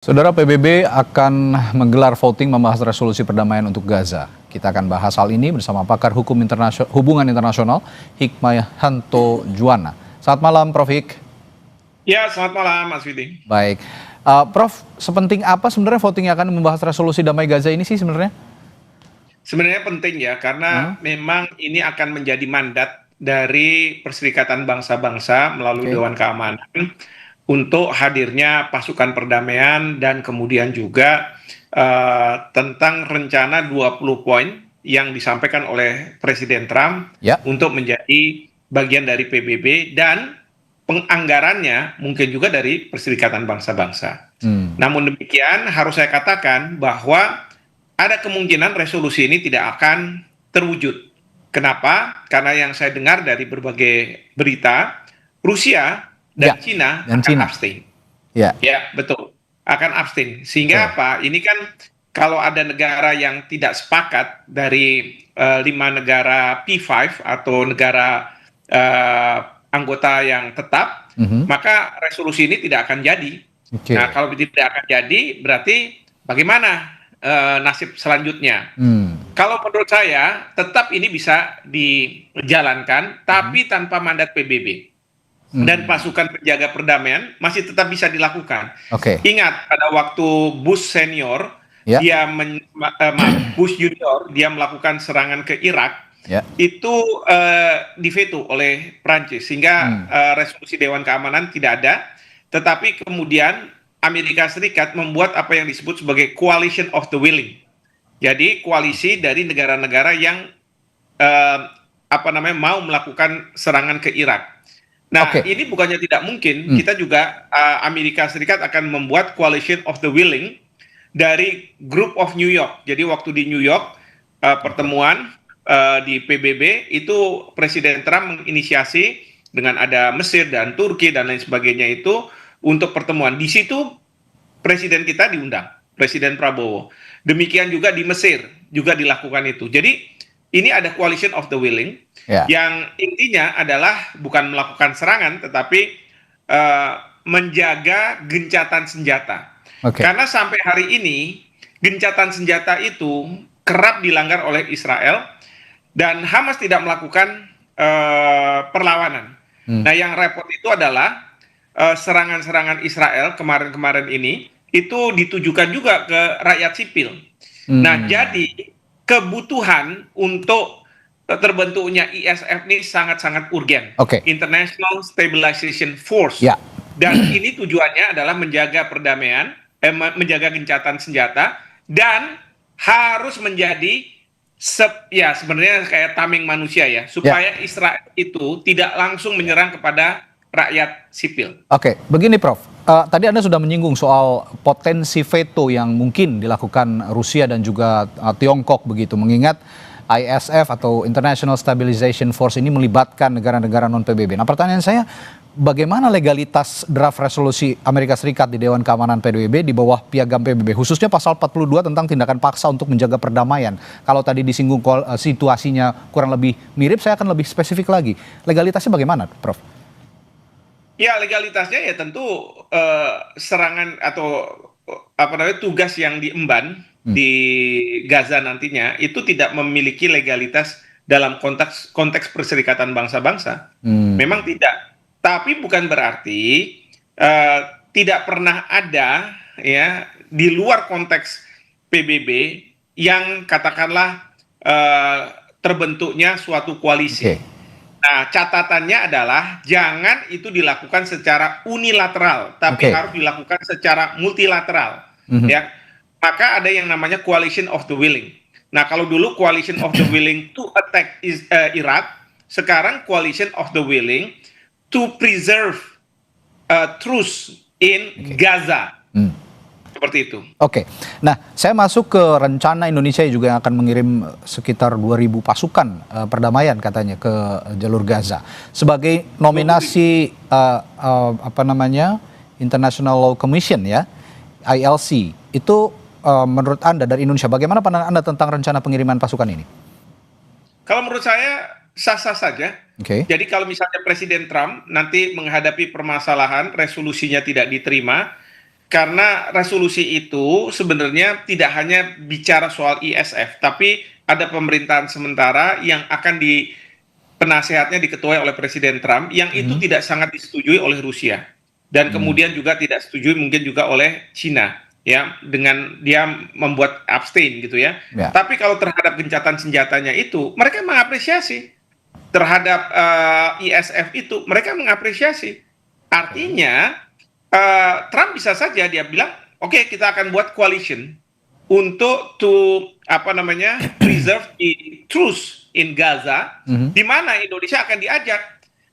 Saudara, PBB akan menggelar voting membahas resolusi perdamaian untuk Gaza. Kita akan bahas hal ini bersama pakar hubungan internasional Hikmahanto Juwana. Selamat malam, Prof. Hik. Ya, selamat malam Mas Widi. Baik, Prof, sepenting apa sebenarnya voting yang akan membahas resolusi damai Gaza ini sih sebenarnya? Sebenarnya penting ya, karena memang ini akan menjadi mandat dari Perserikatan Bangsa-Bangsa melalui Dewan Keamanan untuk hadirnya pasukan perdamaian dan kemudian juga tentang rencana 20 poin yang disampaikan oleh Presiden Trump untuk menjadi bagian dari PBB dan penganggarannya mungkin juga dari Perserikatan Bangsa-Bangsa. Namun demikian harus saya katakan bahwa ada kemungkinan resolusi ini tidak akan terwujud. Kenapa? Karena yang saya dengar dari berbagai berita, Rusia dan Cina akan abstain. Ya, betul. Akan abstain. Sehingga apa? Ini kan kalau ada negara yang tidak sepakat dari 5 negara P5 atau negara anggota yang tetap, maka resolusi ini tidak akan jadi. Nah, kalau tidak akan jadi, berarti bagaimana nasib selanjutnya? Kalau menurut saya, tetap ini bisa dijalankan, tapi tanpa mandat PBB. Dan pasukan penjaga perdamaian masih tetap bisa dilakukan. Ingat, pada waktu Bush senior, Bush junior, dia melakukan serangan ke Irak, itu diveto oleh Prancis, sehingga resolusi Dewan Keamanan tidak ada. Tetapi kemudian Amerika Serikat membuat apa yang disebut sebagai coalition of the willing. Jadi koalisi dari negara-negara yang mau melakukan serangan ke Irak. Nah, ini bukannya tidak mungkin, kita juga Amerika Serikat akan membuat coalition of the willing dari Group of New York. Jadi waktu di New York pertemuan di PBB itu Presiden Trump menginisiasi dengan ada Mesir dan Turki dan lain sebagainya itu untuk pertemuan. Di situ Presiden kita diundang, Presiden Prabowo. Demikian juga di Mesir juga dilakukan itu. Jadi ini ada coalition of the willing yang intinya adalah bukan melakukan serangan tetapi menjaga gencatan senjata. Karena sampai hari ini gencatan senjata itu kerap dilanggar oleh Israel dan Hamas tidak melakukan perlawanan. Nah, yang repot itu adalah serangan-serangan Israel kemarin-kemarin ini itu ditujukan juga ke rakyat sipil. Nah, jadi kebutuhan untuk terbentuknya ISF ini sangat-sangat urgen. International Stabilization Force. Dan ini tujuannya adalah menjaga perdamaian, menjaga gencatan senjata, dan harus menjadi sebenarnya kayak tameng manusia ya, supaya Israel itu tidak langsung menyerang kepada rakyat sipil. Begini Prof. Tadi Anda sudah menyinggung soal potensi veto yang mungkin dilakukan Rusia dan juga Tiongkok begitu, mengingat ISF atau International Stabilization Force ini melibatkan negara-negara non-PBB. Nah, pertanyaan saya, bagaimana legalitas draft resolusi Amerika Serikat di Dewan Keamanan PBB di bawah piagam PBB, khususnya pasal 42 tentang tindakan paksa untuk menjaga perdamaian? Kalau tadi disinggung situasinya kurang lebih mirip, saya akan lebih spesifik lagi. Legalitasnya bagaimana, Prof? Ya, legalitasnya ya tentu serangan atau tugas yang diemban di Gaza nantinya itu tidak memiliki legalitas dalam konteks Perserikatan Bangsa-Bangsa. Memang tidak. Tapi bukan berarti tidak pernah ada ya di luar konteks PBB yang katakanlah terbentuknya suatu koalisi. Nah, catatannya adalah jangan itu dilakukan secara unilateral, tapi harus dilakukan secara multilateral. Ya, maka ada yang namanya coalition of the willing. Nah, kalau dulu coalition of the willing to attack Iraq, sekarang coalition of the willing to preserve truce in Gaza. Seperti itu. Nah, saya masuk ke rencana Indonesia juga yang akan mengirim sekitar 2.000 pasukan perdamaian katanya ke jalur Gaza sebagai nominasi International Law Commission ya, ILC. Itu menurut Anda dari Indonesia, bagaimana pandangan Anda tentang rencana pengiriman pasukan ini? Kalau menurut saya sah-sah saja. Jadi kalau misalnya Presiden Trump nanti menghadapi permasalahan resolusinya tidak diterima, karena resolusi itu sebenarnya tidak hanya bicara soal ISF, tapi ada pemerintahan sementara yang akan penasehatnya diketuai oleh Presiden Trump, yang itu Mhm. tidak sangat disetujui oleh Rusia. Dan Hmm. kemudian juga tidak setujui mungkin juga oleh Cina, ya, dengan dia membuat abstain gitu ya. Ya. Tapi kalau terhadap gencatan senjatanya itu, mereka mengapresiasi. Terhadap ISF itu, mereka mengapresiasi. Artinya, Trump bisa saja dia bilang, oke, kita akan buat coalition untuk apa namanya, preserve the truce in Gaza, Mhm. di mana Indonesia akan diajak.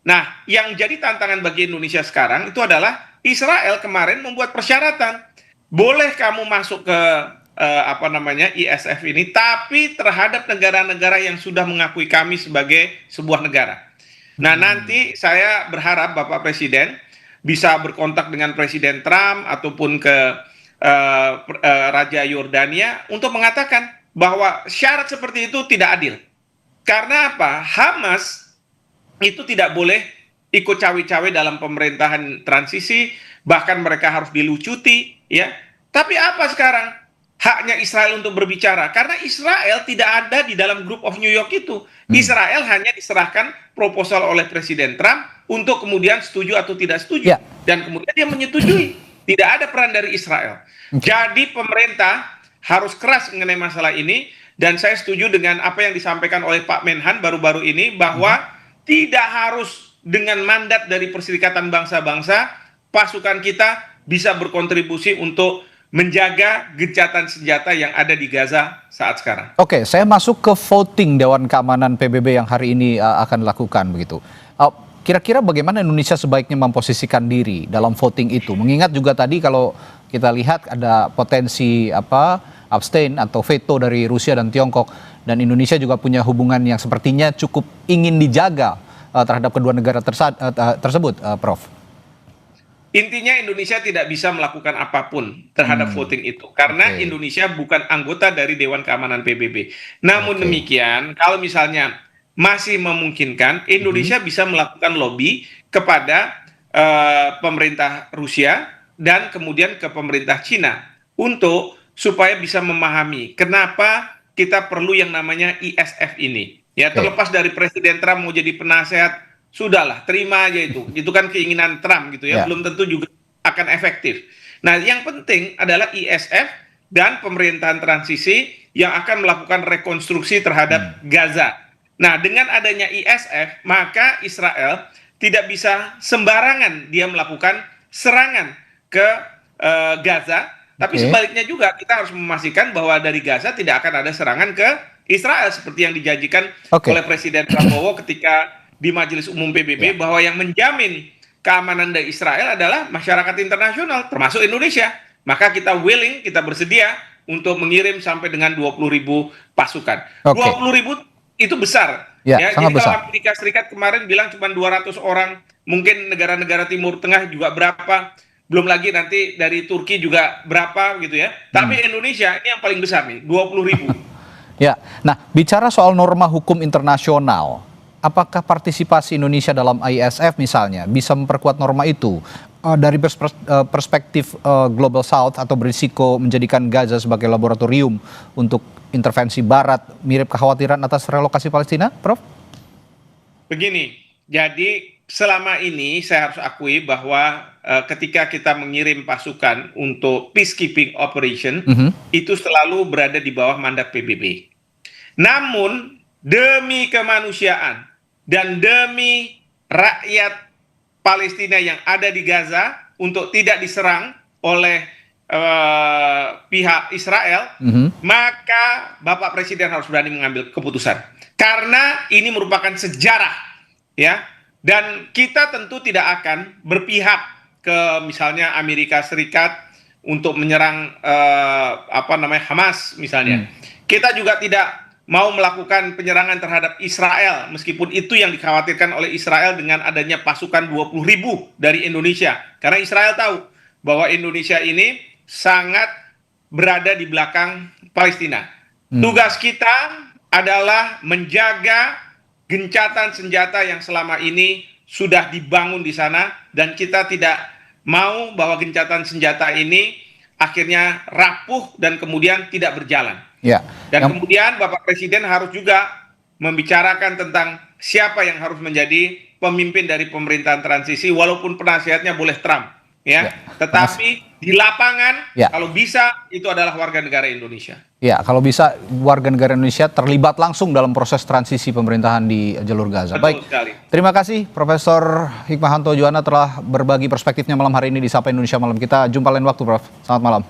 Nah, yang jadi tantangan bagi Indonesia sekarang itu adalah Israel kemarin membuat persyaratan, boleh kamu masuk ke apa namanya, ISF ini, tapi terhadap negara-negara yang sudah mengakui kami sebagai sebuah negara. Nah, Hmm. nanti saya berharap Bapak Presiden bisa berkontak dengan Presiden Trump ataupun ke Raja Yordania untuk mengatakan bahwa syarat seperti itu tidak adil. Karena apa? Hamas itu tidak boleh ikut cawe-cawe dalam pemerintahan transisi, bahkan mereka harus dilucuti, ya. Tapi apa sekarang? Haknya Israel untuk berbicara, karena Israel tidak ada di dalam Group of New York itu. Hmm. Israel hanya diserahkan proposal oleh Presiden Trump untuk kemudian setuju atau tidak setuju, Ya. dan kemudian dia menyetujui. Tidak ada peran dari Israel. Oke. Jadi pemerintah harus keras mengenai masalah ini, dan saya setuju dengan apa yang disampaikan oleh Pak Menhan baru-baru ini, Mhm. bahwa tidak harus dengan mandat dari Perserikatan Bangsa-Bangsa, pasukan kita bisa berkontribusi untuk menjaga gencatan senjata yang ada di Gaza saat sekarang. Oke, saya masuk ke voting Dewan Keamanan PBB yang hari ini akan dilakukan begitu. Uh, Kira-kira bagaimana Indonesia sebaiknya memposisikan diri dalam voting itu? Mengingat juga tadi kalau kita lihat ada potensi abstain atau veto dari Rusia dan Tiongkok, dan Indonesia juga punya hubungan yang sepertinya cukup ingin dijaga terhadap kedua negara tersebut, Prof. Intinya Indonesia tidak bisa melakukan apapun terhadap Hmm, voting itu karena oke, Indonesia bukan anggota dari Dewan Keamanan PBB. Namun oke. demikian, kalau misalnya masih memungkinkan, Mhm. Indonesia bisa melakukan lobby kepada pemerintah Rusia dan kemudian ke pemerintah Cina untuk supaya bisa memahami kenapa kita perlu yang namanya ISF ini. Ya, Oke, terlepas dari Presiden Trump mau jadi penasehat, sudahlah, terima aja itu. Itu kan keinginan Trump gitu ya, ya. belum tentu juga akan efektif. Nah, yang penting adalah ISF dan pemerintahan transisi yang akan melakukan rekonstruksi terhadap Hmm. Gaza. Nah, dengan adanya ISF, maka Israel tidak bisa sembarangan dia melakukan serangan ke Gaza, tapi Oke, sebaliknya juga kita harus memastikan bahwa dari Gaza tidak akan ada serangan ke Israel seperti yang dijanjikan oke, oleh Presiden Prabowo ketika di Majelis Umum ya. PBB, bahwa yang menjamin keamanan dari Israel adalah masyarakat internasional termasuk Indonesia. Maka kita willing, kita bersedia untuk mengirim sampai dengan 20.000 pasukan. Oke, 20.000 itu besar. ya, Ya, sangat jadi kalau besar. Amerika Serikat kemarin bilang cuma 200 orang, mungkin negara-negara Timur Tengah juga berapa, belum lagi nanti dari Turki juga berapa gitu ya. Hmm. Tapi Indonesia ini yang paling besar nih, 20.000. Ya, nah bicara soal norma hukum internasional, apakah partisipasi Indonesia dalam ISF misalnya bisa memperkuat norma itu dari perspektif Global South atau berisiko menjadikan Gaza sebagai laboratorium untuk intervensi Barat, mirip kekhawatiran atas relokasi Palestina, Prof? Begini, jadi selama ini saya harus akui bahwa ketika kita mengirim pasukan untuk peacekeeping operation, Mhm. itu selalu berada di bawah mandat PBB. Namun demi kemanusiaan dan demi rakyat Palestina yang ada di Gaza untuk tidak diserang oleh pihak Israel, Mhm. maka Bapak Presiden harus berani mengambil keputusan. Karena ini merupakan sejarah, ya. Dan kita tentu tidak akan berpihak ke misalnya Amerika Serikat untuk menyerang apa namanya, Hamas misalnya. Hmm. Kita juga tidak mau melakukan penyerangan terhadap Israel, meskipun itu yang dikhawatirkan oleh Israel dengan adanya pasukan 20.000 dari Indonesia. Karena Israel tahu bahwa Indonesia ini sangat berada di belakang Palestina. Hmm. Tugas kita adalah menjaga gencatan senjata yang selama ini sudah dibangun di sana, dan kita tidak mau bahwa gencatan senjata ini akhirnya rapuh dan kemudian tidak berjalan. Ya. Dan kemudian Bapak Presiden harus juga membicarakan tentang siapa yang harus menjadi pemimpin dari pemerintahan transisi, walaupun penasihatnya boleh Trump, ya. Tetapi di lapangan, kalau bisa itu adalah warga negara Indonesia. Ya, kalau bisa warga negara Indonesia terlibat langsung dalam proses transisi pemerintahan di jalur Gaza. Betul Baik, sekali. Terima kasih Profesor Hikmahanto Juwana telah berbagi perspektifnya malam hari ini di Sapa Indonesia Malam. Kita jumpa lain waktu, Prof. Selamat malam.